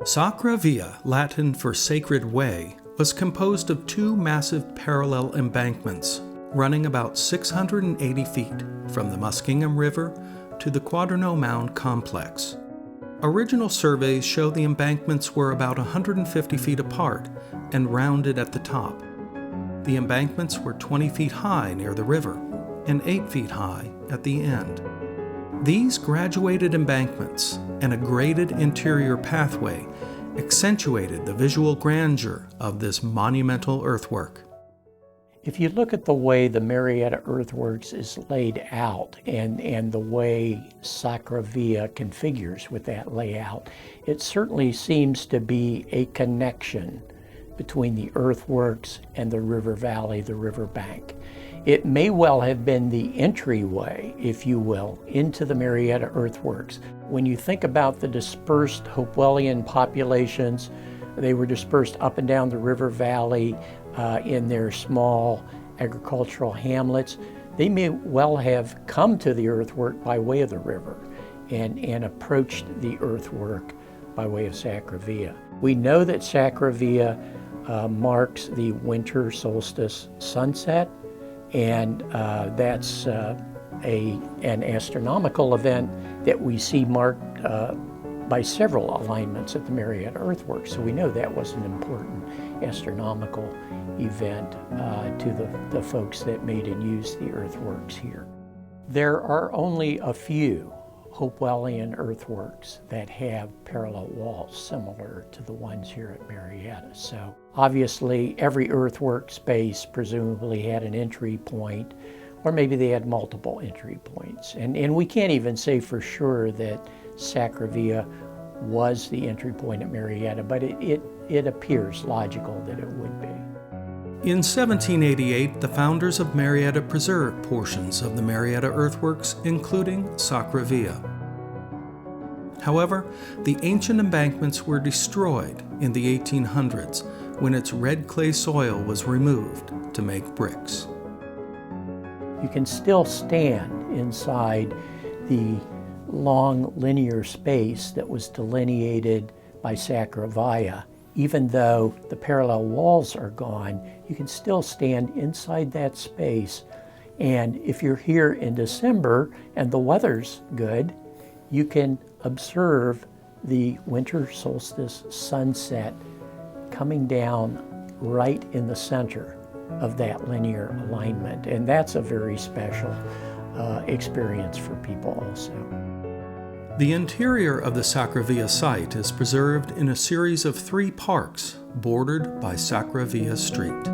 Sacra Via, Latin for Sacred Way, was composed of two massive parallel embankments running about 680 feet from the Muskingum River to the Quadranaou Mound complex. Original surveys show the embankments were about 150 feet apart and rounded at the top. The embankments were 20 feet high near the river and 8 feet high at the end. These graduated embankments and a graded interior pathway accentuated the visual grandeur of this monumental earthwork. If you look at the way the Marietta Earthworks is laid out and the way Sacra Via configures with that layout, it certainly seems to be a connection between the earthworks and the river valley, the riverbank. It may well have been the entryway, if you will, into the Marietta Earthworks. When you think about the dispersed Hopewellian populations, they were dispersed up and down the river valley in their small agricultural hamlets. They may well have come to the earthwork by way of the river and approached the earthwork by way of Sacra Via. We know that Sacra Via marks the winter solstice sunset, and that's an astronomical event that we see marked by several alignments at the Marietta Earthworks. So we know that was an important astronomical event to the folks that made and used the earthworks here. There are only a few Hopewellian earthworks that have parallel walls similar to the ones here at Marietta. So obviously every earthwork space presumably had an entry point, or maybe they had multiple entry points. And we can't even say for sure that Sacra Via was the entry point at Marietta, but it appears logical that it would be. In 1788, the founders of Marietta preserved portions of the Marietta Earthworks, including Sacra Via. However, the ancient embankments were destroyed in the 1800s when its red clay soil was removed to make bricks. You can still stand inside the long linear space that was delineated by Sacra Via. Even though the parallel walls are gone, you can still stand inside that space. And if you're here in December and the weather's good, you can observe the winter solstice sunset coming down right in the center of that linear alignment. And that's a very special experience for people also. The interior of the Sacra Via site is preserved in a series of 3 parks bordered by Sacra Via Street.